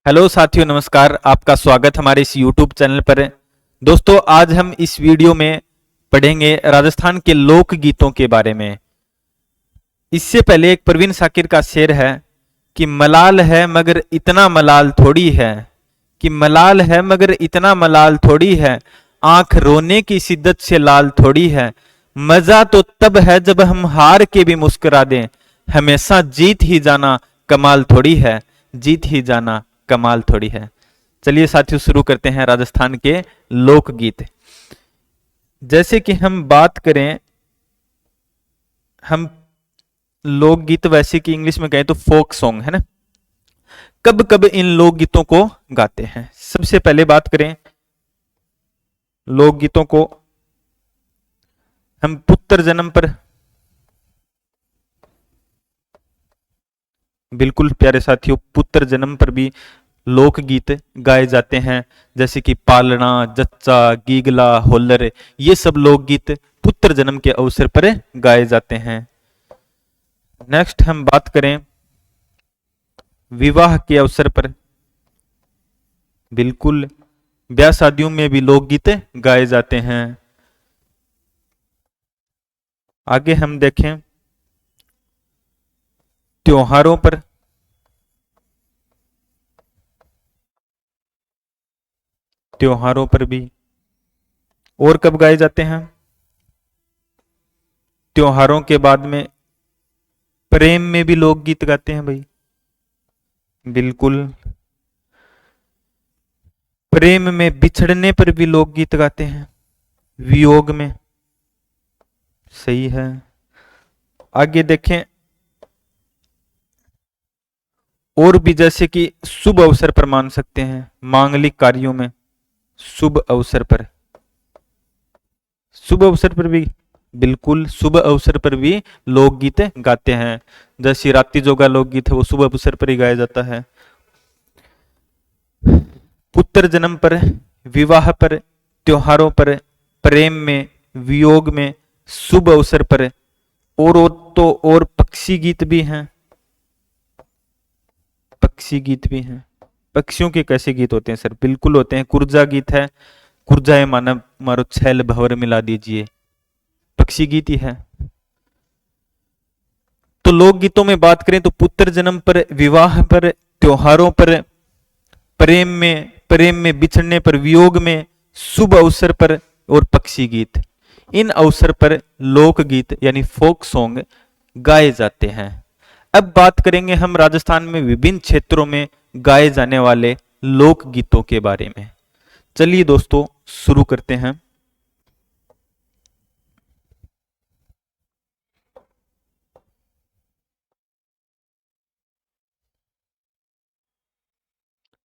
Hello साथियों, नमस्कार। आपका स्वागत हमारे इस YouTube चैनल पर। दोस्तों, आज हम इस वीडियो में पढ़ेंगे राजस्थान के लोक गीतों के बारे में। इससे पहले एक परवीन शाकिर का शेर है कि मलाल है मगर इतना मलाल थोड़ी है, कि मलाल है मगर इतना मलाल थोड़ी है, आंख रोने की शिद्दत से लाल थोड़ी है। मजा तो तब है जब हम हार के भी मुस्कुरा दें, हमेशा जीत ही जाना कमाल थोड़ी है, जीत ही जाना कमाल थोड़ी है। चलिए साथियों, शुरू करते हैं राजस्थान के लोकगीत। जैसे कि हम बात करें, हम लोकगीत वैसे कि इंग्लिश में कहें तो फोक सॉन्ग है ना, कब कब इन लोकगीतों को गाते हैं। सबसे पहले बात करें लोकगीतों को, हम पुत्र जन्म पर, बिल्कुल प्यारे साथियों, पुत्र जन्म पर भी लोकगीत गाए जाते हैं। जैसे कि पालना, जच्चा, गीगला, होल्लर, ये सब लोकगीत पुत्र जन्म के अवसर पर गाए जाते हैं। नेक्स्ट हम बात करें विवाह के अवसर पर, बिल्कुल ब्याह शादियों में भी लोकगीत गाए जाते हैं। आगे हम देखें त्योहारों पर, त्योहारों पर भी और कब गाए जाते हैं, त्योहारों के बाद में प्रेम में भी लोकगीत गाते हैं भाई, बिल्कुल प्रेम में बिछड़ने पर भी लोकगीत गाते हैं, वियोग में, सही है। आगे देखें और भी, जैसे कि शुभ अवसर पर मान सकते हैं, मांगलिक कार्यों में, शुभ अवसर पर, शुभ अवसर पर भी, बिल्कुल शुभ अवसर पर भी लोकगीत गाते हैं। जैसे रात्रि जोगा लोकगीत है, वो शुभ अवसर पर ही गाया जाता है। पुत्र जन्म पर, विवाह पर, त्योहारों पर, प्रेम में, वियोग में, शुभ अवसर पर, और तो और पक्षी गीत भी हैं, पक्षी गीत भी हैं। पक्षियों के कैसे गीत होते हैं सर? बिल्कुल होते हैं। कुर्जा गीत है, कुर्जाए मानव मारो छैल भंवर मिला दीजिए, पक्षी गीत ही है। तो लोकगीतों में बात करें तो पुत्र जन्म पर, विवाह पर, त्योहारों पर, प्रेम में बिछड़ने पर, वियोग में, शुभ अवसर पर और पक्षी गीत, इन अवसर पर लोकगीत यानी फोक सॉन्ग गाए जाते हैं। अब बात करेंगे हम राजस्थान में विभिन्न क्षेत्रों में गाए जाने वाले लोकगीतों के बारे में। चलिए दोस्तों, शुरू करते हैं।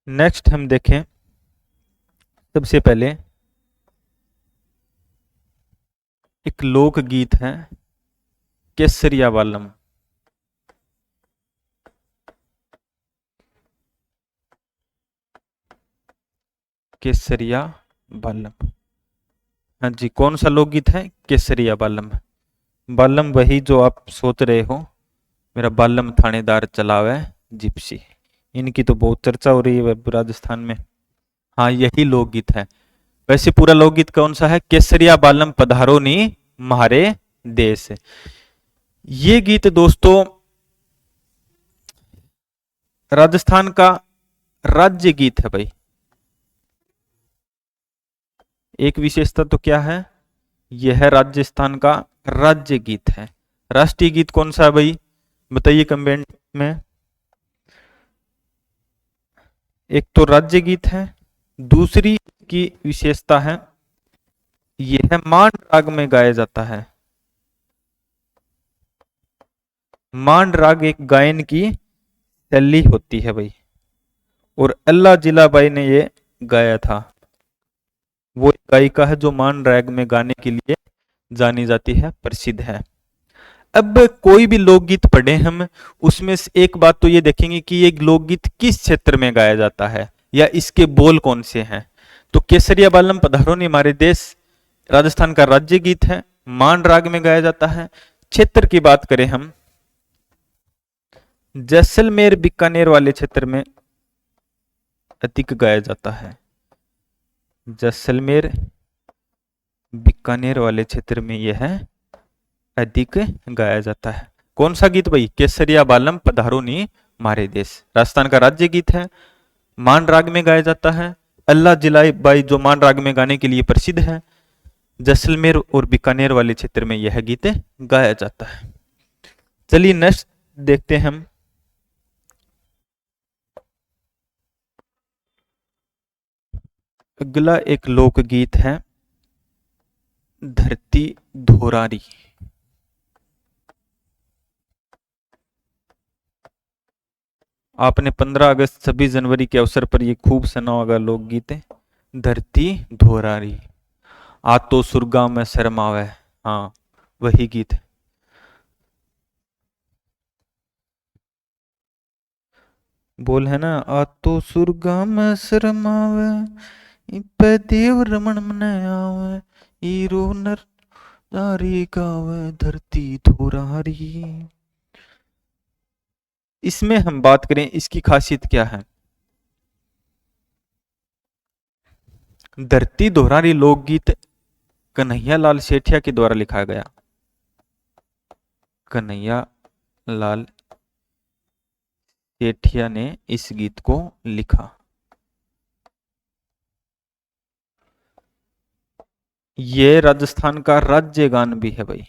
नेक्स्ट हम देखें, सबसे पहले एक लोकगीत है केसरिया बालम। केसरिया बालम, हाँ जी, कौन सा लोकगीत है? केसरिया बालम। बालम वही जो आप सोच रहे हो, मेरा बालम थानेदार चलावे जिप्सी। इनकी तो बहुत चर्चा हो रही है राजस्थान में। हाँ, यही लोकगीत है। वैसे पूरा लोकगीत कौन सा है? केसरिया बालम पधारो नी म्हारे देश। ये गीत दोस्तों राजस्थान का राज्य गीत है भाई। एक विशेषता तो क्या है, यह राजस्थान का राज्य गीत है। राष्ट्रीय गीत कौन सा है भाई? बताइए कमेंट में। एक तो राज्य गीत है, दूसरी की विशेषता है यह मांड राग में गाया जाता है। मांड राग एक गायन की शैली होती है भाई, और अल्लाह जिलाबाई ने ये गाया था। वो गायिका है जो मांड राग में गाने के लिए जानी जाती है, प्रसिद्ध है। अब कोई भी लोकगीत पढ़े हम, उसमें से एक बात तो ये देखेंगे कि ये लोकगीत किस क्षेत्र में गाया जाता है या इसके बोल कौन से हैं। तो केसरिया बालम पधारो नी हमारे देश राजस्थान का राज्य गीत है, मांड राग में गाया जाता है। क्षेत्र की बात करें हम, जैसलमेर बीकानेर वाले क्षेत्र में अधिक गाया जाता है? जैसलमेर बीकानेर वाले क्षेत्र में यह अधिक गाया जाता है। कौन सा गीत भाई? केसरिया बालम पधारो नी मारे देश, राजस्थान का राज्य गीत है, मान राग में गाया जाता है। अल्लाह जिलाई बाई जो मान राग में गाने के लिए प्रसिद्ध है। जैसलमेर और बीकानेर वाले क्षेत्र में यह गीत गाया जाता है। चलिए नेक्स्ट देखते हैं हम। अगला एक लोकगीत है धरती धोरारी। आपने 15 अगस्त 26 जनवरी के अवसर पर ये खूब सुना होगा लोकगीत है धरती धोरारी। आ तो सुरगा में शर्मावे, हाँ वही गीत है। बोल है ना, आ तो सुरगा में शर्मावे इपे देव रमन मने आवे, ईरो नर नारी गावे धरती धोरारी। इसमें हम बात करें इसकी खासियत क्या है। धरती धोरारी लोकगीत कन्हैया लाल सेठिया के द्वारा लिखा गया। कन्हैया लाल सेठिया ने इस गीत को लिखा। ये राजस्थान का राज्य गान भी है भाई,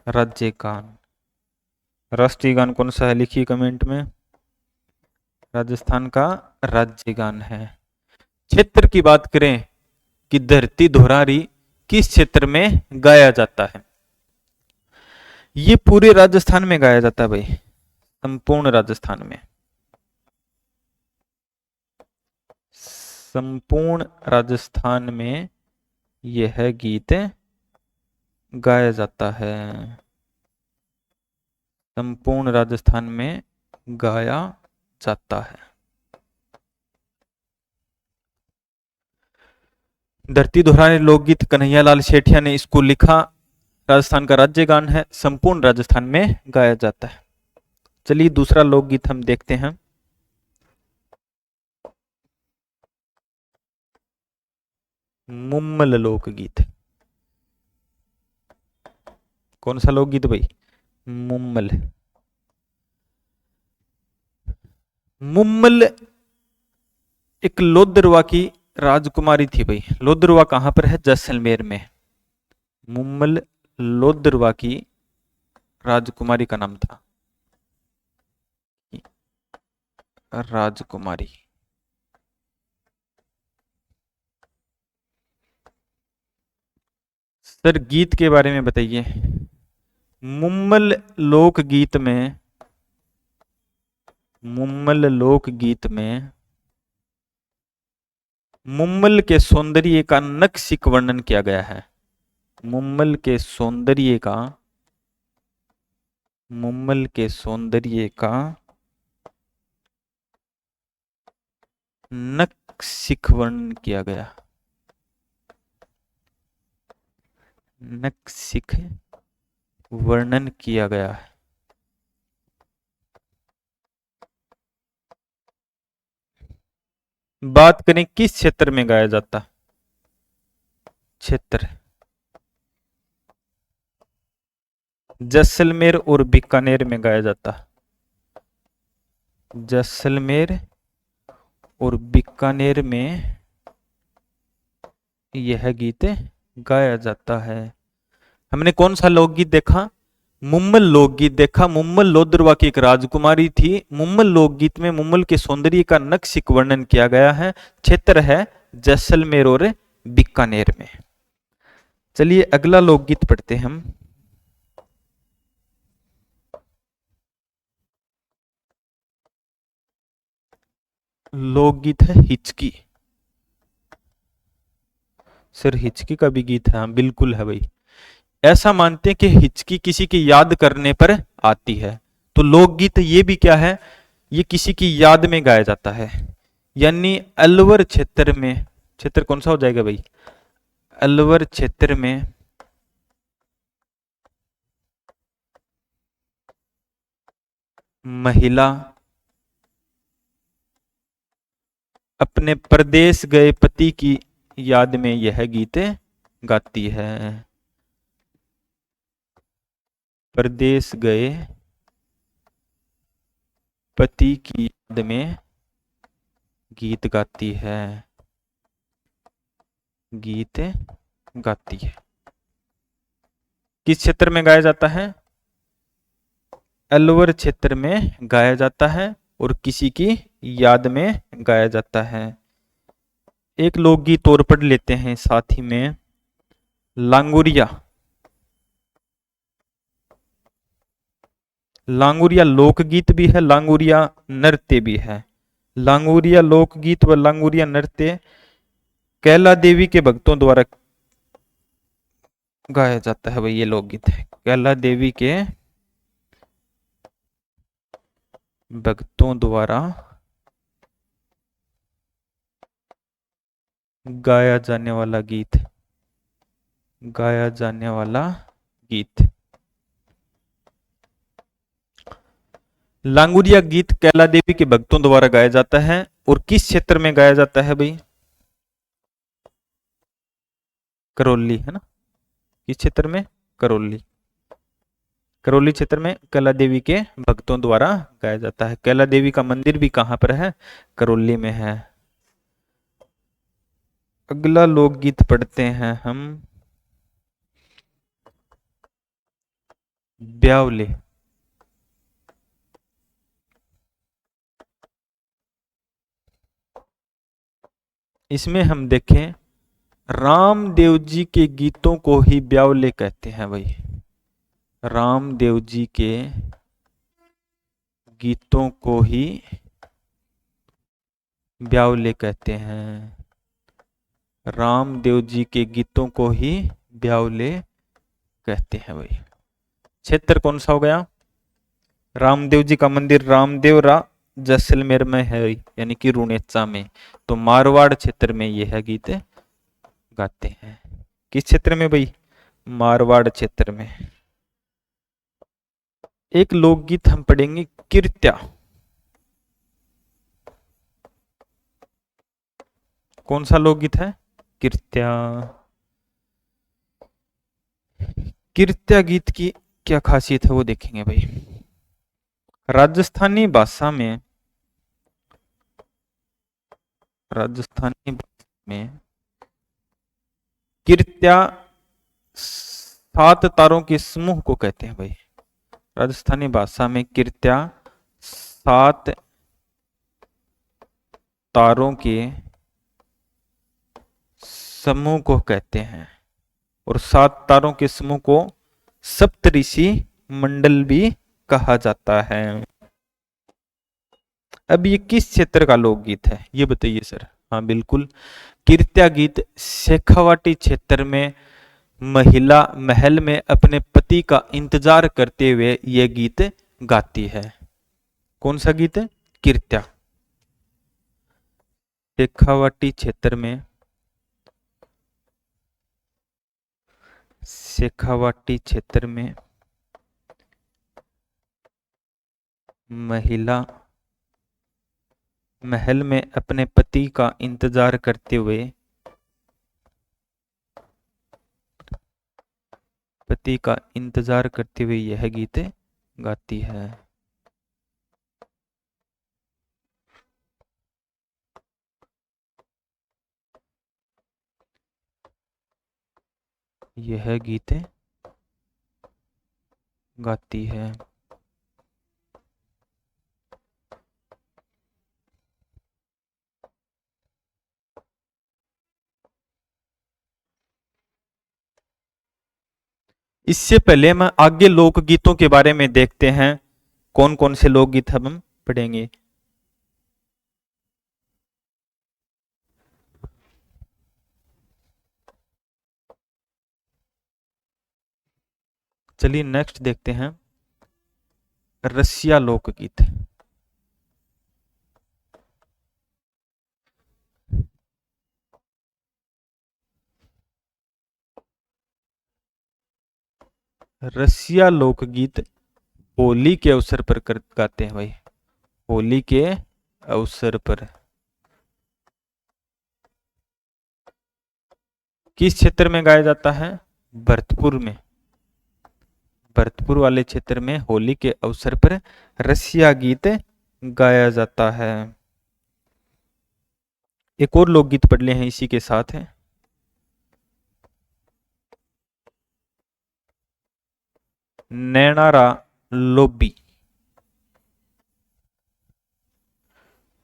राज्य गान। राष्ट्रीय गान कौन सा है लिखिए कमेंट में। राजस्थान का राज्य गान है। क्षेत्र की बात करें कि धरती धोरारी किस क्षेत्र में गाया जाता है, ये पूरे राजस्थान में गाया जाता है भाई, संपूर्ण राजस्थान में। संपूर्ण राजस्थान में यह गीत गाया जाता है। संपूर्ण राजस्थान में गाया जाता है। धरती धोरारी लोकगीत कन्हैया लाल सेठिया ने इसको लिखा। राजस्थान का राज्य गान है, संपूर्ण राजस्थान में गाया जाता है। चलिए दूसरा लोकगीत हम देखते हैं। मुम्मल लोकगीत। कौन सा लोकगीत भाई? मुम्मल। मुम्मल एक लोदरवा की राजकुमारी थी भाई। लोदरवा कहां पर है? जैसलमेर में। मुम्मल लोदरवा की राजकुमारी का नाम था, राजकुमारी। सर गीत के बारे में बताइए। मुम्मल लोकगीत में, मुम्मल लोकगीत में मुम्मल के सौंदर्य का नक्शिक वर्णन किया गया है। मुम्मल के सौंदर्य का, मुम्मल के सौंदर्य का नक्शिक वर्णन किया गया। नक्शिक वर्णन किया गया है। बात करें किस क्षेत्र में गाया जाता? क्षेत्र जैसलमेर और बीकानेर में गाया जाता। जैसलमेर और बीकानेर में यह गीत गाया जाता है। हमने कौन सा लोकगीत देखा? मुम्मल लोकगीत देखा। मुम्मल लोदरवा की एक राजकुमारी थी। मुम्मल लोकगीत में मुम्मल के सौंदर्य का नक्शिक वर्णन किया गया है। क्षेत्र है जैसलमेर और बीकानेर में। चलिए अगला लोकगीत पढ़ते हैं हम। लोकगीत है हिचकी। सर हिचकी का भी गीत है? हाँ बिल्कुल है भाई। ऐसा मानते हैं कि हिचकी किसी की याद करने पर आती है, तो लोकगीत ये भी क्या है, ये किसी की याद में गाया जाता है। यानी अलवर क्षेत्र में, क्षेत्र कौन सा हो जाएगा भाई? अलवर क्षेत्र में महिला अपने परदेश गए पति की याद में यह गीत गाती है। परदेश गए पति की याद में गीत गाती है, गीत गाती है। किस क्षेत्र में गाया जाता है? अलवर क्षेत्र में गाया जाता है और किसी की याद में गाया जाता है। एक लोकगीत और पढ़ लेते हैं साथ ही में, लांगुरिया। लांगुरिया लोकगीत भी है, लांगुरिया नृत्य भी है। लांगुरिया लोकगीत व लांगुरिया नृत्य कैला देवी के भक्तों द्वारा गाया जाता है। भाई ये लोकगीत है, कैला देवी के भक्तों द्वारा गाया जाने वाला गीत, गाया जाने वाला गीत। लांगुरिया गीत कैला देवी के भक्तों द्वारा गाया जाता है और किस क्षेत्र में गाया जाता है भाई? करौली है ना। किस क्षेत्र में? करौली। करौली क्षेत्र में कैला देवी के भक्तों द्वारा गाया जाता है। कैला देवी का मंदिर भी कहां पर है? करौली में है। अगला लोकगीत पढ़ते हैं हम, ब्यावले। इसमें हम देखें, रामदेव जी के गीतों को ही ब्यावले कहते हैं भाई। रामदेव जी के गीतों को ही ब्यावले कहते हैं। रामदेव जी के गीतों को ही ब्यावले कहते हैं भाई। क्षेत्र कौन सा हो गया? रामदेव जी का मंदिर रामदेवरा जैसलमेर में है, यानी कि रुणेचा में। तो मारवाड़ क्षेत्र में यह गीत गाते हैं। किस क्षेत्र में भाई? मारवाड़ क्षेत्र में। एक लोकगीत हम पढ़ेंगे, कीर्त्या। कौन सा लोकगीत है? कीर्त्या। कीर्त्या गीत की क्या खासियत है वो देखेंगे भाई। राजस्थानी भाषा में, राजस्थानी में कीर्त्या 7 तारों के समूह को कहते हैं भाई। राजस्थानी भाषा में कीर्त्या 7 तारों के समूह को कहते हैं और 7 तारों के समूह को सप्तऋषि मंडल भी कहा जाता है। अब ये किस क्षेत्र का लोकगीत है ये बताइए सर। हाँ बिल्कुल, कीर्त्या गीत शेखावाटी क्षेत्र में महिला महल में अपने पति का इंतजार करते हुए यह गीत गाती है। कौन सा गीत है? कीर्त्या। शेखावाटी क्षेत्र में, शेखावाटी क्षेत्र में महिला महल में अपने पति का इंतजार करते हुए, पति का इंतजार करते हुए यह गीत गाती है। यह गीत गाती है। इससे पहले मैं आगे लोकगीतों के बारे में देखते हैं, कौन कौन से लोकगीत हम पढ़ेंगे। चलिए नेक्स्ट देखते हैं, रसिया लोकगीत। रसिया लोकगीत होली के अवसर पर गाते हैं भाई। होली के अवसर पर किस क्षेत्र में गाया जाता है? भरतपुर में। भरतपुर वाले क्षेत्र में होली के अवसर पर रसिया गीत गाया जाता है। एक और लोकगीत पढ़ ले हैं इसी के साथ है। नैनारा लोबी।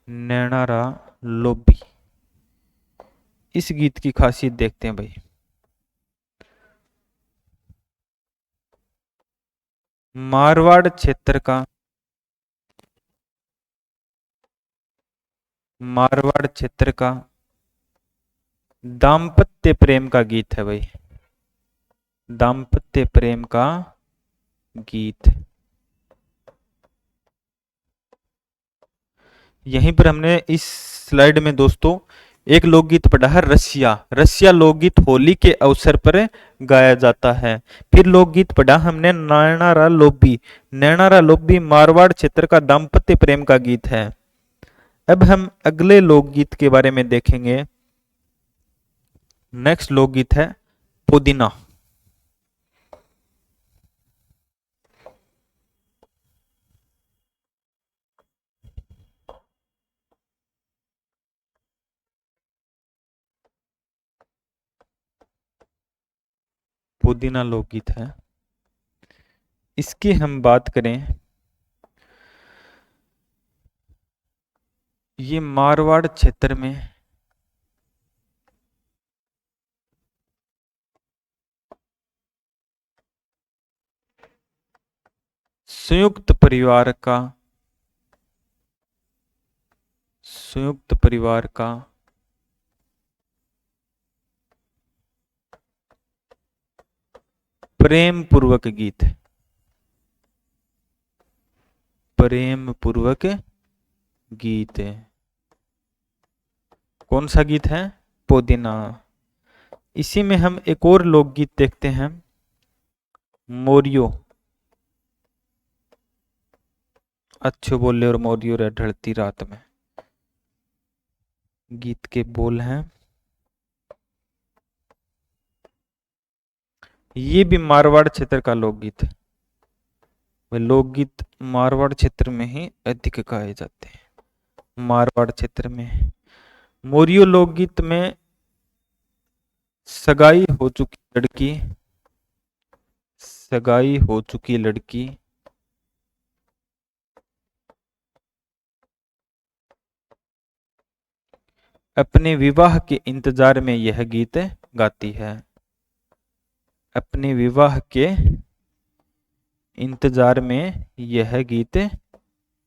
नैनारा लोबी, इस गीत की खासियत देखते हैं भाई। मारवाड़ क्षेत्र का, मारवाड़ क्षेत्र का दाम्पत्य प्रेम का गीत है भाई। दाम्पत्य प्रेम का गीत। यहीं पर हमने इस स्लाइड में दोस्तों एक लोकगीत पढ़ा है रसिया। रसिया लोकगीत होली के अवसर पर गाया जाता है। फिर लोकगीत पढ़ा हमने नैनारा लोबी। नैनारा लोबी मारवाड़ क्षेत्र का दाम्पत्य प्रेम का गीत है। अब हम अगले लोकगीत के बारे में देखेंगे। नेक्स्ट लोकगीत है पुदीना। पुदीना लोकगीत है। इसकी हम बात करें, ये मारवाड़ क्षेत्र में संयुक्त परिवार का, संयुक्त परिवार का प्रेम पूर्वक गीत। प्रेम पूर्वक गीत है। कौन सा गीत है? पुदीना। इसी में हम एक और लोकगीत देखते हैं, मोरियो। अच्छे बोले और मोरियो रे ढलती रात में, गीत के बोल हैं। ये भी मारवाड़ क्षेत्र का लोकगीत है। वे लोकगीत मारवाड़ क्षेत्र में ही अधिक गाए जाते हैं। मारवाड़ क्षेत्र में मोरियो लोकगीत में सगाई हो चुकी लड़की, सगाई हो चुकी लड़की अपने विवाह के इंतजार में यह गीत गाती है। अपने विवाह के इंतजार में यह गीत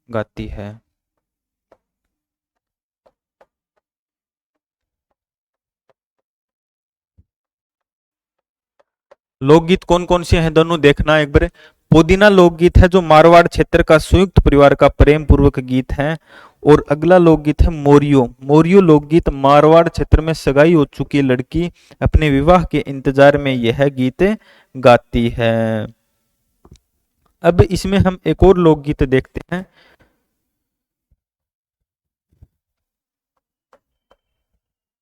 गाती है। लोकगीत कौन कौन से हैं दोनों देखना एक बार। पुदीना लोकगीत है जो मारवाड़ क्षेत्र का संयुक्त परिवार का प्रेम पूर्वक गीत है। और अगला लोकगीत है मोरियो। मोरियो लोकगीत मारवाड़ क्षेत्र में सगाई हो चुकी लड़की अपने विवाह के इंतजार में यह गीत गाती है। अब इसमें हम एक और लोकगीत देखते हैं।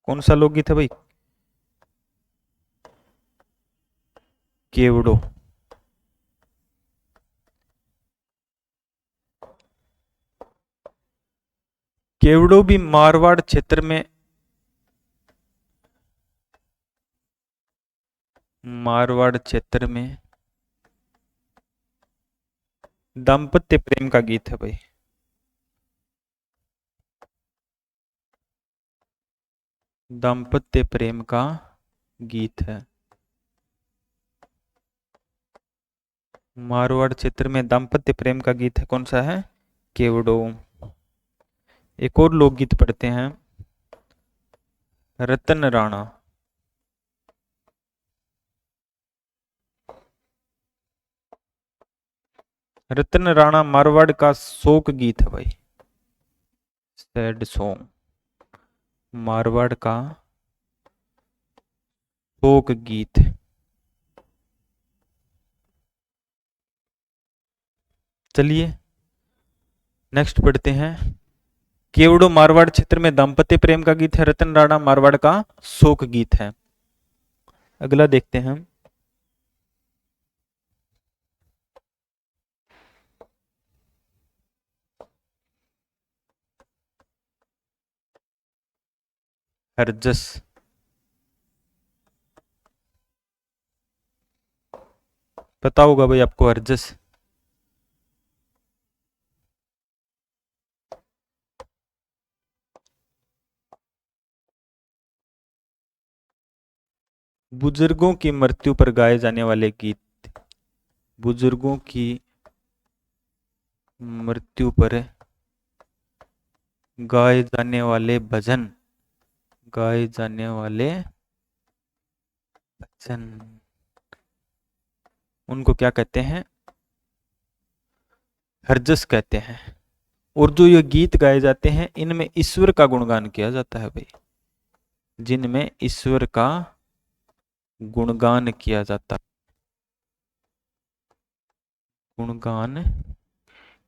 कौन सा लोकगीत है भाई? केवड़ो। केवड़ो भी मारवाड़ क्षेत्र में, मारवाड़ क्षेत्र में दाम्पत्य प्रेम का गीत है भाई। दाम्पत्य प्रेम का गीत है। मारवाड़ क्षेत्र में दाम्पत्य प्रेम का गीत है। कौन सा है? केवड़ो। एक और लोकगीत पढ़ते हैं, रतन राणा। रतन राणा मारवाड़ का शोक गीत है भाई। सैड सॉन्ग, मारवाड़ का शोक गीत। चलिए नेक्स्ट पढ़ते हैं। केवड़ो मारवाड़ क्षेत्र में दाम्पत्य प्रेम का गीत है। रतन राणा मारवाड़ का शोक गीत है। अगला देखते हैं हम। हर्जस। पता होगा भाई आपको हर्जस। बुजुर्गों की मृत्यु पर गाए जाने वाले गीत। बुजुर्गों की मृत्यु पर गाए जाने वाले भजन। गाए जाने वाले भजन, उनको क्या कहते हैं? हर्जस कहते हैं। और जो ये गीत गाए जाते हैं इनमें ईश्वर का गुणगान किया जाता है भाई, जिनमें ईश्वर का गुणगान किया जाता, गुणगान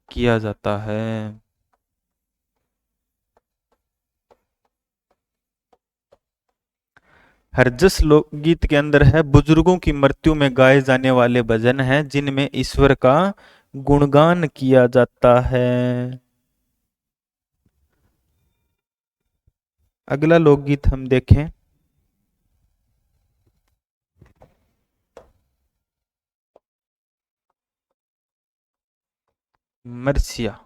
किया जाता है। हरजस लोकगीत के अंदर है बुजुर्गों की मृत्यु में गाए जाने वाले भजन हैं जिनमें ईश्वर का गुणगान किया जाता है। अगला लोकगीत हम देखें। मर्सिया।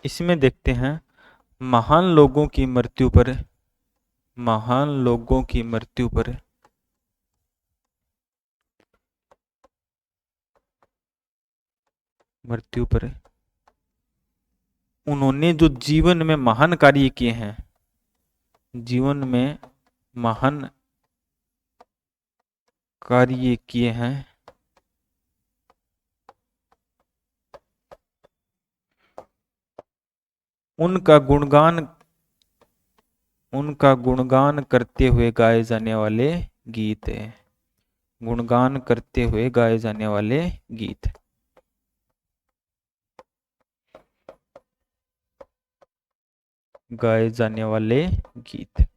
इसमें देखते हैं महान लोगों की मृत्यु पर, महान लोगों की मृत्यु पर मृत्यु पर उन्होंने जो जीवन में महान कार्य किए हैं, जीवन में महान कार्य किए हैं, उनका गुणगान, उनका गुणगान करते हुए गाए जाने वाले गीत है। गुणगान करते हुए गाए जाने वाले गीत। गाए जाने वाले गीत।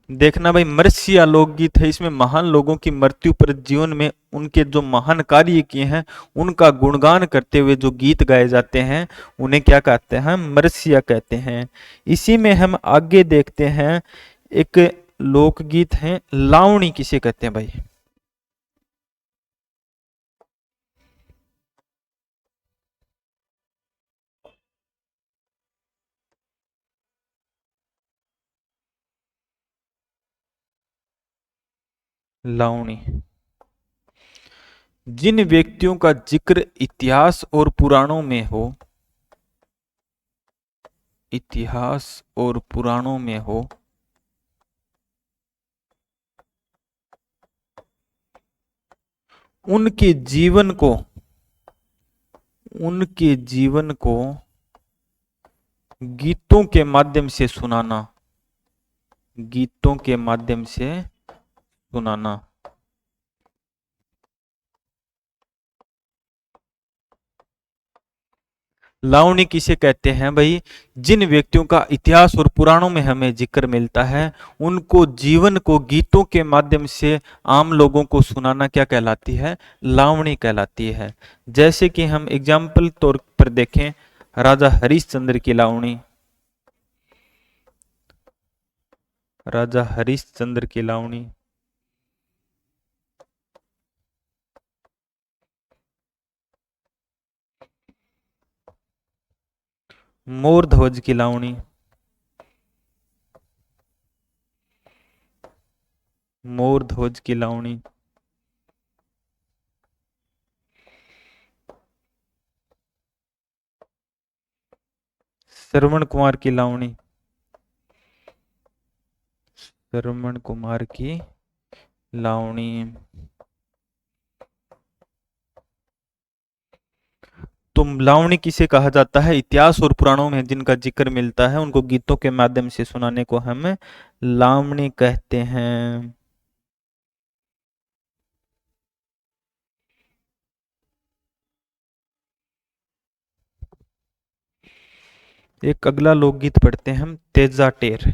देखना भाई मर्सिया लोकगीत है, इसमें महान लोगों की मृत्यु पर जीवन में उनके जो महान कार्य किए हैं उनका गुणगान करते हुए जो गीत गाए जाते हैं उन्हें क्या कहते हैं? मर्सिया कहते हैं। इसी में हम आगे देखते हैं एक लोकगीत है लावणी, किसे कहते हैं भाई? लावणी। जिन व्यक्तियों का जिक्र इतिहास और पुराणों में हो, इतिहास और पुराणों में हो, उनके जीवन को, उनके जीवन को गीतों के माध्यम से सुनाना, गीतों के माध्यम से सुनाना। लावणी किसे कहते हैं भाई? जिन व्यक्तियों का इतिहास और पुराणों में हमें जिक्र मिलता है उनको जीवन को गीतों के माध्यम से आम लोगों को सुनाना क्या कहलाती है? लावणी कहलाती है। जैसे कि हम एग्जाम्पल तौर पर देखें राजा हरिश्चंद्र की लावणी, राजा हरिश्चंद्र की लावणी, मोर ध्वज की लावणी, मोर ध्वज की लावणी, श्रवण कुमार की लावणी, श्रवण कुमार की लावणी। तो लावणी किसे कहा जाता है? इतिहास और पुराणों में जिनका जिक्र मिलता है उनको गीतों के माध्यम से सुनाने को हम लावणी कहते हैं। एक अगला लोकगीत पढ़ते हैं हम, तेजा टेर।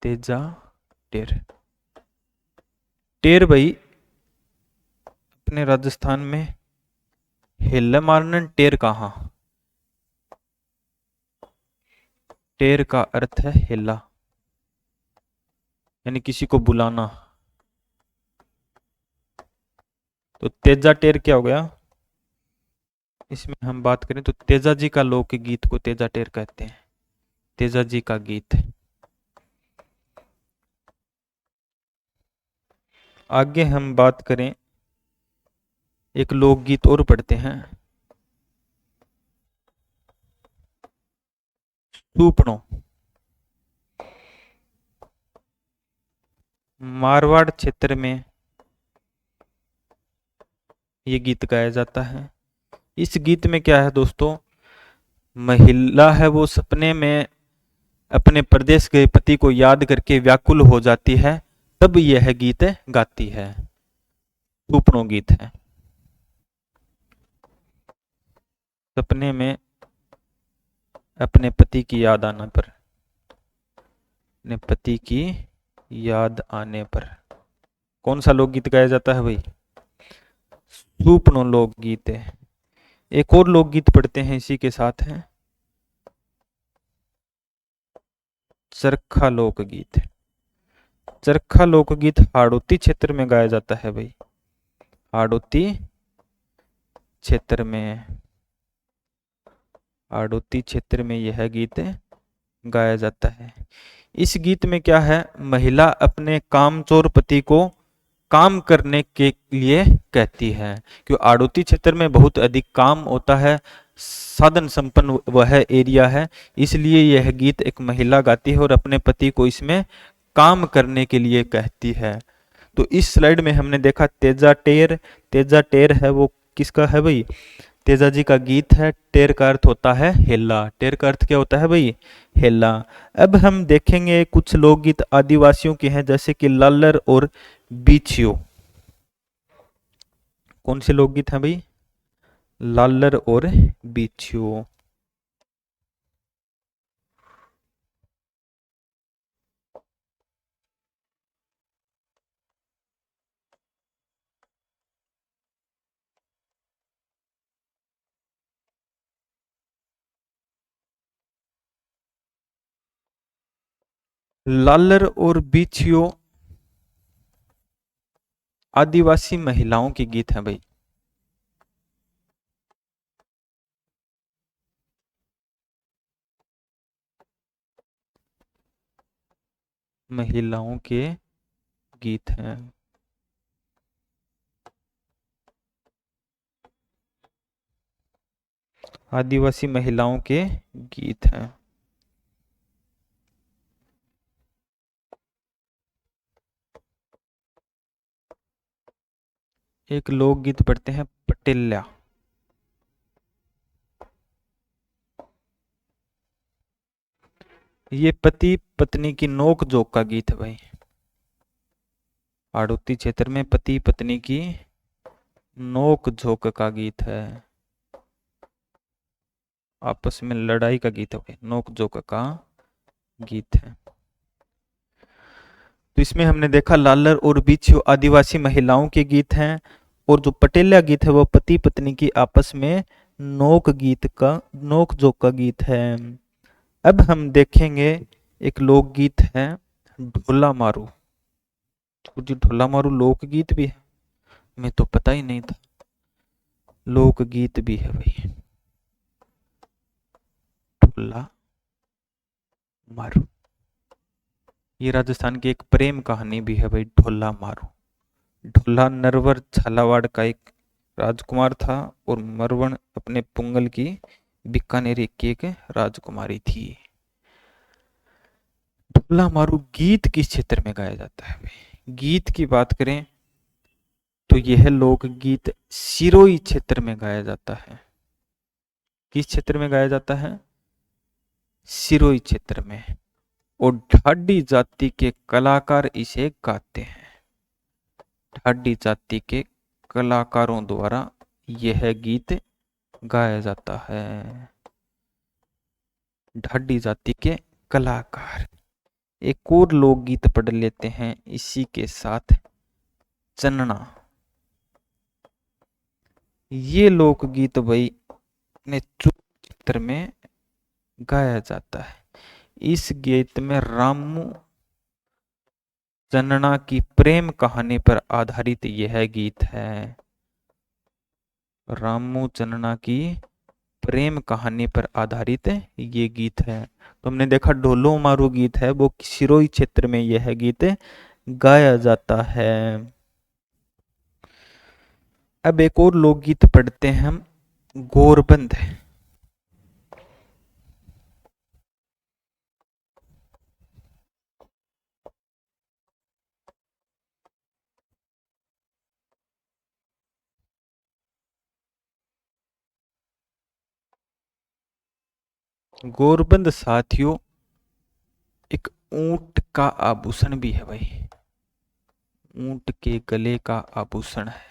तेजा टेर। टेर भाई अपने राजस्थान में हिल्ला मारन, टेर कहाँ? टेर का अर्थ है हिल्ला, यानी किसी को बुलाना। तो तेजा टेर क्या हो गया? इसमें हम बात करें तो तेजा जी का लोकगीत को तेजा टेर कहते हैं, तेजा जी का गीत। आगे हम बात करें, एक लोकगीत और पढ़ते हैं, सूपणो। मारवाड़ क्षेत्र में ये गीत गाया जाता है। इस गीत में क्या है दोस्तों, महिला है वो सपने में अपने प्रदेश के पति को याद करके व्याकुल हो जाती है, तब यह गीत गाती है। सूपणो गीत है। सपने में अपने पति की याद आने पर, अपने पति की याद आने पर कौन सा लोकगीत गाया जाता है भाई? सूपणो लोकगीत है। एक और लोकगीत पढ़ते हैं इसी के साथ है, चरखा लोकगीत। चरखा लोकगीत हाड़ौती क्षेत्र में गाया जाता है भाई, हाड़ौती क्षेत्र में, हाड़ौती क्षेत्र में यह गीत गाया जाता है। इस गीत में क्या है, महिला अपने कामचोर पति को काम करने के लिए कहती है, क्योंकि हाड़ौती क्षेत्र में बहुत अधिक काम होता है, साधन संपन्न वह एरिया है, इसलिए यह गीत एक महिला गाती है और अपने पति को इसमें काम करने के लिए कहती है। तो इस स्लाइड में हमने देखा तेजा टेर, तेजा टेर है वो किसका है भाई? तेजा जी का गीत है। टेर का अर्थ होता है हेला, टेर का अर्थ क्या होता है भाई? हेला। अब हम देखेंगे कुछ लोकगीत आदिवासियों के हैं, जैसे कि लालर और बीछियो। कौन से लोकगीत हैं भाई? लालर और बीछियो। लालर और बीछियो आदिवासी महिलाओं के गीत हैं भाई। महिलाओं के गीत हैं। आदिवासी महिलाओं के गीत हैं। एक लोकगीत पढ़ते हैं, पटेल्या। ये पति पत्नी की नोक जोक का गीत है भाई। हाड़ौती क्षेत्र में पति पत्नी की नोक झोंक का गीत है, आपस में लड़ाई का गीत है, नोक झोंक का गीत है। तो इसमें हमने देखा लालर और बीछियो आदिवासी महिलाओं के गीत हैं, और जो पटेल्या गीत है वो पति पत्नी की आपस में नोक गीत का, नोक झोंक का गीत है। अब हम देखेंगे एक लोकगीत है, ढोला मारू। जी ढोला मारू लोकगीत भी है, मैं तो पता ही नहीं था, लोकगीत भी है भाई, ढोला मारू। ये राजस्थान की एक प्रेम कहानी भी है भाई, ढोला मारू। ढोला नरवर झालावाड़ का एक राजकुमार था, और मरवण अपने पुंगल की बीकानेर की एक राजकुमारी थी। ढोला मारू गीत किस क्षेत्र में गाया जाता है भाई? गीत की बात करें तो यह लोकगीत सिरोही क्षेत्र में गाया जाता है। किस क्षेत्र में गाया जाता है? सिरोही क्षेत्र में। और ढाडी जाति के कलाकार इसे गाते हैं, ढाडी जाति के कलाकारों द्वारा यह गीत गाया जाता है। ढाडी जाति के कलाकार। एक और लोकगीत पढ़ लेते हैं इसी के साथ, चन्ना। ये लोकगीत भाई ने चित्र में गाया जाता है। इस गीत में रामू चन्ना की प्रेम कहानी पर आधारित यह गीत है। रामू चन्ना की प्रेम कहानी पर आधारित ये गीत है। तो हमने देखा ढोलो मारू गीत है, वो सिरोही क्षेत्र में यह गीत गाया जाता है। अब एक और लोकगीत पढ़ते हैं हम, गोरबंद। गोरबंद साथियों एक ऊंट का आभूषण भी है भाई, ऊंट के गले का आभूषण है।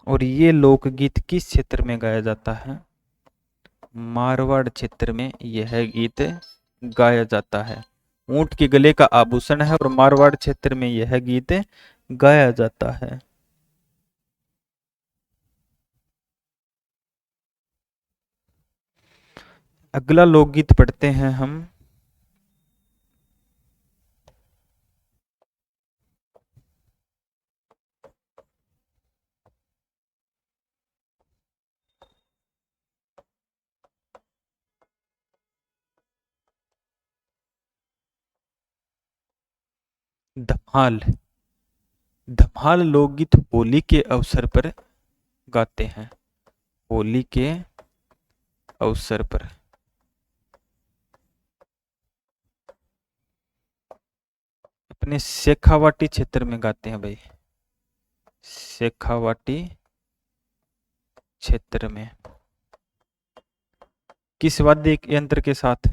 और ये लोकगीत किस क्षेत्र में गाया जाता है? मारवाड़ क्षेत्र में यह गीत गाया जाता है। ऊंट के गले का आभूषण है और मारवाड़ क्षेत्र में यह गीत गाया जाता है। अगला लोकगीत पढ़ते हैं हम, धमाल। धमाल लोकगीत होली के अवसर पर गाते हैं, होली के अवसर पर। अपने शेखावाटी क्षेत्र में गाते हैं भाई, शेखावाटी क्षेत्र में। किस वाद्य यंत्र के साथ?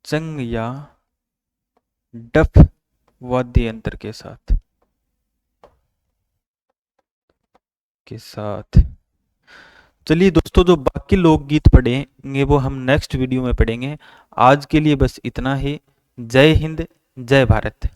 चंग या डफ वाद्य यंत्र के साथ चलिए दोस्तों, जो बाकी लोकगीत पढ़ेंगे वो हम नेक्स्ट वीडियो में पढ़ेंगे। आज के लिए बस इतना ही। जय हिंद, जय भारत।